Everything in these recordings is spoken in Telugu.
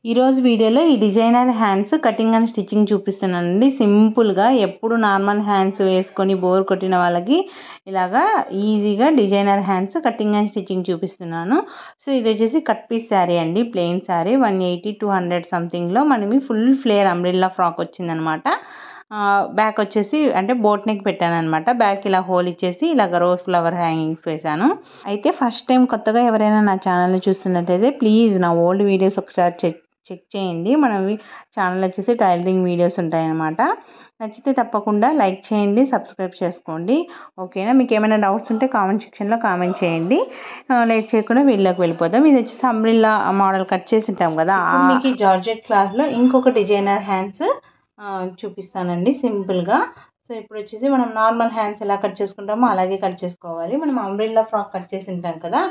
ఈరోజు వీడియోలో ఈ designer hands cutting and stitching చూపిస్తున్నానండి. సింపుల్గా ఎప్పుడు నార్మల్ హ్యాండ్స్ వేసుకొని బోర్ కొట్టిన వాళ్ళకి ఇలాగా ఈజీగా designer hands cutting and stitching చూపిస్తున్నాను. సో ఇది వచ్చేసి కట్ పీస్ శారీ అండి, ప్లెయిన్ శారీ 180-200 సంథింగ్లో మనకి ఫుల్ ఫ్లేర్ అంబ్రెల్లా ఫ్రాక్ వచ్చిందనమాట. బ్యాక్ వచ్చేసి అంటే బోట్ నెక్ పెట్టాను అనమాట. బ్యాక్ ఇలా హోల్ ఇచ్చేసి ఇలాగ రోజ్ ఫ్లవర్ హ్యాంగింగ్స్ వేసాను. అయితే ఫస్ట్ టైం కొత్తగా ఎవరైనా నా ఛానల్ని చూస్తున్నట్టయితే ప్లీజ్ నా ఓల్డ్ వీడియోస్ ఒకసారి చెక్ చేయండి. మన ఛానల్ వచ్చేసి టైలరింగ్ వీడియోస్ ఉంటాయన్నమాట. నచ్చితే తప్పకుండా లైక్ చేయండి, సబ్స్క్రైబ్ చేసుకోండి. ఓకేనా? మీకు ఏమైనా డౌట్స్ ఉంటే కామెంట్ సెక్షన్లో కామెంట్ చేయండి. లేట్ చేయకుండా వీడియోకి వెళ్ళిపోతాం. ఇది వచ్చేసి అంబ్రెల్లా మోడల్ కట్ చేసి ఉంటాం కదా, మీకు జార్జెట్ క్లాత్లో ఇంకొక డిజైనర్ హ్యాండ్స్ చూపిస్తానండి సింపుల్గా. సో ఇప్పుడు వచ్చేసి మనం నార్మల్ హ్యాండ్స్ ఎలా కట్ చేసుకుంటామో అలాగే కట్ చేసుకోవాలి. మనం అంబ్రెల్లా ఫ్రాక్ కట్ చేసి ఉంటాం కదా,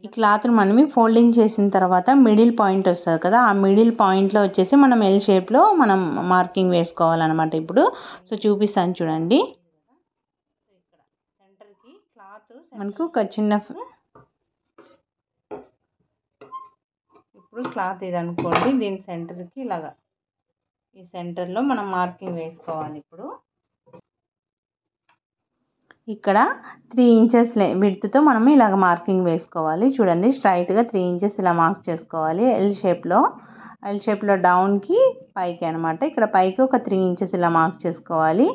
ఈ క్లాత్ను మనమే ఫోల్డింగ్ చేసిన తర్వాత మిడిల్ పాయింట్ వస్తుంది కదా, ఆ మిడిల్ పాయింట్లో వచ్చేసి మనం ఎల్ షేప్లో మనం మార్కింగ్ వేసుకోవాలన్నమాట. ఇప్పుడు సో చూపిస్తాను చూడండి. సెంటర్కి క్లాత్ మనకు ఒక చిన్న ఇప్పుడు క్లాత్ ఇది అనుకోండి, దీని సెంటర్కి ఇలాగా ఈ సెంటర్లో మనం మార్కింగ్ వేసుకోవాలి. ఇప్పుడు ఇక్కడ 3 ఇంచెస్ విడ్త్తో మనం ఇలాగ మార్కింగ్ వేసుకోవాలి. చూడండి, స్ట్రైట్గా 3 ఇంచెస్ ఇలా మార్క్ చేసుకోవాలి. ఎల్ షేప్లో డౌన్కి పైకి అనమాట. ఇక్కడ పైకి ఒక 3 ఇంచెస్ ఇలా మార్క్ చేసుకోవాలి.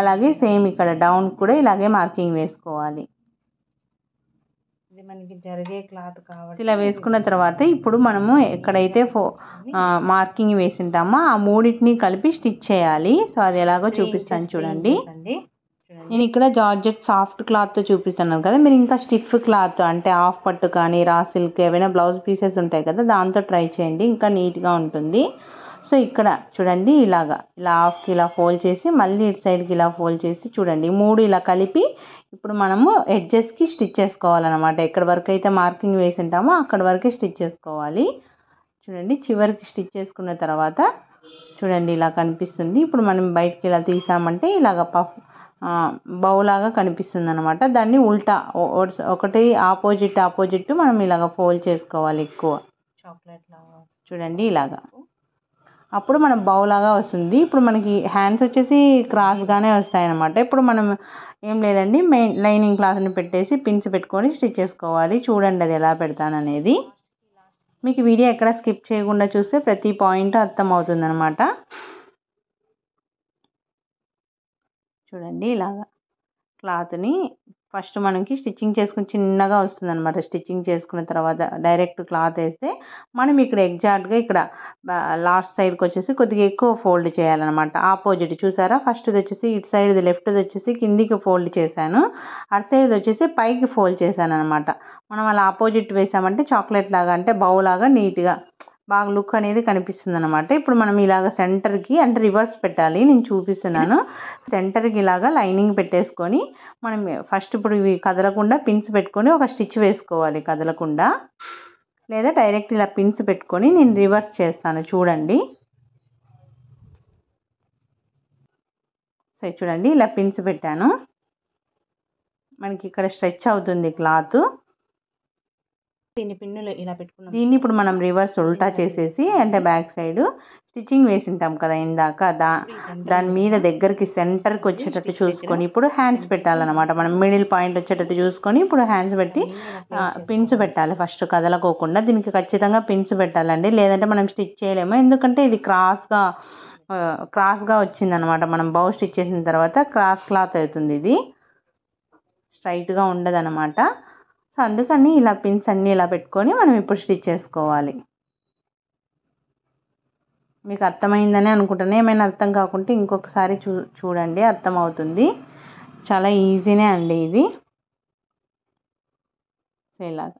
అలాగే సేమ్ ఇక్కడ డౌన్ కూడా ఇలాగే మార్కింగ్ వేసుకోవాలి. ఇది మనకి జరిగే క్లాత్ కాబట్టి ఇలా వేసుకున్న తర్వాత ఇప్పుడు మనము ఎక్కడైతే మార్కింగ్ వేసింటామో ఆ మూడింటిని కలిపి స్టిచ్ చేయాలి. సో అది ఎలాగో చూపిస్తాను చూడండి. నేను ఇక్కడ జార్జెట్ సాఫ్ట్ క్లాత్తో చూపిస్తున్నాను కదా, మీరు ఇంకా స్టిఫ్ క్లాత్ అంటే హాఫ్ పట్టు కానీ రా సిల్క్ ఏవైనా బ్లౌజ్ పీసెస్ ఉంటాయి కదా, దాంతో ట్రై చేయండి, ఇంకా నీట్గా ఉంటుంది. సో ఇక్కడ చూడండి, ఇలా హాఫ్కి ఇలా ఫోల్డ్ చేసి మళ్ళీ ఇటు సైడ్కి ఇలా ఫోల్డ్ చేసి చూడండి, 3 ఇలా కలిపి ఇప్పుడు మనము ఎడ్జెస్కి స్టిచ్ చేసుకోవాలన్నమాట. ఎక్కడి వరకు అయితే మార్కింగ్ వేసి ఉంటామో అక్కడి వరకే స్టిచ్ చేసుకోవాలి. చూడండి, చివరికి స్టిచ్ చేసుకున్న తర్వాత చూడండి ఇలా కనిపిస్తుంది. ఇప్పుడు మనం బయటికి ఇలా తీసామంటే ఇలాగ బౌలాగా కనిపిస్తుంది అనమాట. దాన్ని ఉల్టా ఒకటి ఆపోజిట్ మనం ఇలాగ ఫోల్డ్ చేసుకోవాలి. ఎక్కువ చాక్లెట్ లాగా చూడండి ఇలాగా, అప్పుడు మనం బౌలాగా వస్తుంది. ఇప్పుడు మనకి హ్యాండ్స్ వచ్చేసి క్రాస్గానే వస్తాయి అనమాట. ఇప్పుడు మనం ఏం లేదండి, మెయిన్ లైనింగ్ క్లాత్ని పెట్టేసి పిన్స్ పెట్టుకొని స్టిచ్ చేసుకోవాలి. చూడండి అది ఎలా పెడతాననేది. మీకు వీడియో ఎక్కడ స్కిప్ చేయకుండా చూస్తే ప్రతి పాయింట్ అర్థమవుతుంది అనమాట. చూడండి ఇలాగా క్లాత్ని ఫస్ట్ మనకి స్టిచ్చింగ్ చేసుకుని చిన్నగా వస్తుంది అనమాట. స్టిచ్చింగ్ చేసుకున్న తర్వాత డైరెక్ట్ క్లాత్ వేస్తే మనం ఇక్కడ ఎగ్జాక్ట్గా ఇక్కడ లాస్ట్ సైడ్కి వచ్చేసి కొద్దిగా ఎక్కువ ఫోల్డ్ చేయాలన్నమాట. ఆపోజిట్ చూసారా, ఫస్ట్ వచ్చేసి ఇటు సైడ్ లెఫ్ట్ వచ్చేసి కిందికి ఫోల్డ్ చేశాను, అటు సైడ్ వచ్చేసి పైకి ఫోల్డ్ చేశాను అనమాట. మనం అలా ఆపోజిట్ వేసామంటే చాక్లెట్ లాగా అంటే బౌ లాగా నీట్గా బాగా లుక్ అనేది కనిపిస్తుంది అనమాట. ఇప్పుడు మనం ఇలాగ సెంటర్కి అంటే రివర్స్ పెట్టాలి, నేను చూపిస్తున్నాను. సెంటర్కి ఇలాగా లైనింగ్ పెట్టేసుకొని మనం ఫస్ట్ ఇప్పుడు ఇవి కదలకుండా పిన్స్ పెట్టుకొని ఒక స్టిచ్ వేసుకోవాలి కదలకుండా, లేదా డైరెక్ట్ ఇలా పిన్స్ పెట్టుకొని నేను రివర్స్ చేస్తాను చూడండి. సరే చూడండి, ఇలా పిన్స్ పెట్టాను, మనకి ఇక్కడ స్ట్రెచ్ అవుతుంది క్లాత్. దీన్ని పిన్నులు ఇలా పెట్టుకున్నాం. దీన్ని ఇప్పుడు మనం రివర్స్ ఉల్టా చేసేసి అంటే బ్యాక్ సైడ్ స్టిచ్చింగ్ వేసింటాం కదా ఇందాక, దాని మీద దగ్గరికి సెంటర్కి వచ్చేటట్టు చూసుకొని ఇప్పుడు హ్యాండ్స్ పెట్టాలన్నమాట. మనం మిడిల్ పాయింట్ వచ్చేటట్టు చూసుకొని ఇప్పుడు హ్యాండ్స్ పెట్టి పిన్స్ పెట్టాలి. ఫస్ట్ కదలకోకుండా దీనికి ఖచ్చితంగా పిన్స్ పెట్టాలండి, లేదంటే మనం స్టిచ్ చేయలేము. ఎందుకంటే ఇది క్రాస్గా వచ్చిందనమాట. మనం బౌ స్టిచ్ చేసిన తర్వాత క్రాస్ క్లాత్ అవుతుంది, ఇది స్ట్రైట్గా ఉండదు అనమాట. సో అందుకని ఇలా పిన్స్ అన్నీ ఇలా పెట్టుకొని మనం ఇప్పుడు స్టిచ్ చేసుకోవాలి. మీకు అర్థమైందని అనుకుంటున్నాను. ఏమైనా అర్థం కాకుంటే ఇంకొకసారి చూడండి, అర్థమవుతుంది. చాలా ఈజీనే అండి ఇది. సో ఇలాగ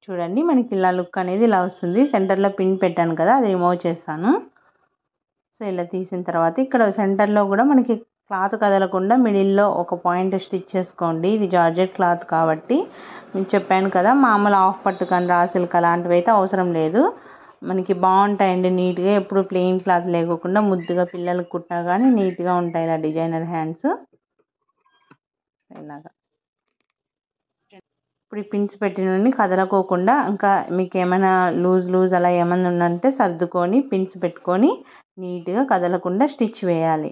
చూడండి, మనకి ఇలా లుక్ అనేది ఇలా వస్తుంది. సెంటర్లో పిన్ పెట్టాను కదా, అది రిమూవ్ చేస్తాను. సో ఇలా తీసిన తర్వాత ఇక్కడ సెంటర్లో కూడా మనకి క్లాత్ కదలకుండా మిడిల్లో ఒక పాయింట్ స్టిచ్ చేసుకోండి. ఇది జార్జెట్ క్లాత్ కాబట్టి నేను చెప్పాను కదా, మామూలు హాఫ్ పట్టు కానీ రా సిల్క్ అలాంటివి అయితే అవసరం లేదు. మనకి బాగుంటాయండి నీట్గా. ఎప్పుడు ప్లెయిన్ క్లాత్ లేకుండా ముద్దుగా పిల్లలకు కుట్టినా కానీ నీట్గా ఉంటాయి ఇలా డిజైనర్ హ్యాండ్స్ ఇలాగా. ఇప్పుడు ఈ పిన్స్ పెట్టిన నుండి కదలకోకుండా ఇంకా మీకు ఏమైనా లూజ్ అలా ఏమైనా ఉందంటే సర్దుకొని పిన్స్ పెట్టుకొని నీట్గా కదలకుండా స్టిచ్ వేయాలి.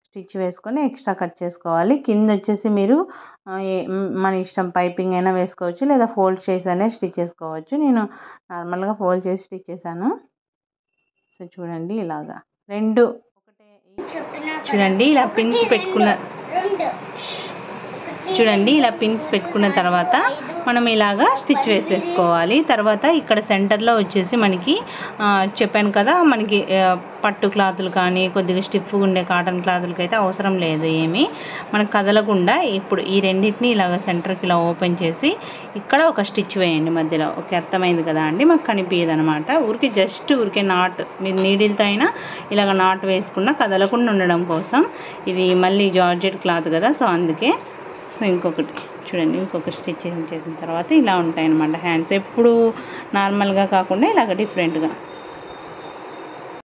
స్టిచ్ వేసుకొని ఎక్స్ట్రా కట్ చేసుకోవాలి. కింద వచ్చేసి మీరు మన ఇష్టం పైపింగ్ అయినా వేసుకోవచ్చు, లేదా ఫోల్డ్ చేసి అనేది స్టిచ్ చేసుకోవచ్చు. నేను నార్మల్గా ఫోల్డ్ చేసి స్టిచ్ చేశాను. సో చూడండి ఇలాగా రెండు చూడండి ఇలా పిన్స్ పెట్టుకున్న తర్వాత మనం ఇలాగా స్టిచ్ వేసేసుకోవాలి. తర్వాత ఇక్కడ సెంటర్లో వచ్చేసి మనకి చెప్పాను కదా, మనకి పట్టు క్లాతులు కానీ కొద్దిగా స్టిఫ్గా ఉండే కాటన్ క్లాతులకి అయితే అవసరం లేదు ఏమీ. మనకు కదలకుండా ఇప్పుడు ఈ రెండింటిని ఇలాగ సెంటర్కి ఇలా ఓపెన్ చేసి ఇక్కడ ఒక స్టిచ్ వేయండి మధ్యలో. ఓకే, అర్థమైంది కదా అండి, మాకు కనిపించదు అనమాట. ఊరికే నాట్ మీరు నీడిల్తో అయినా ఇలాగ నాట్ వేసుకున్నా కదలకుండా ఉండడం కోసం. ఇది మళ్ళీ జార్జెట్ క్లాత్ కదా, సో అందుకే. సో ఇంకొకటి చూడండి, ఇంకొక స్టిచ్ చేసిన తర్వాత ఇలా ఉంటాయి అన్నమాట హ్యాండ్స్. ఎప్పుడు నార్మల్గా కాకుండా ఇలాగ డిఫరెంట్గా.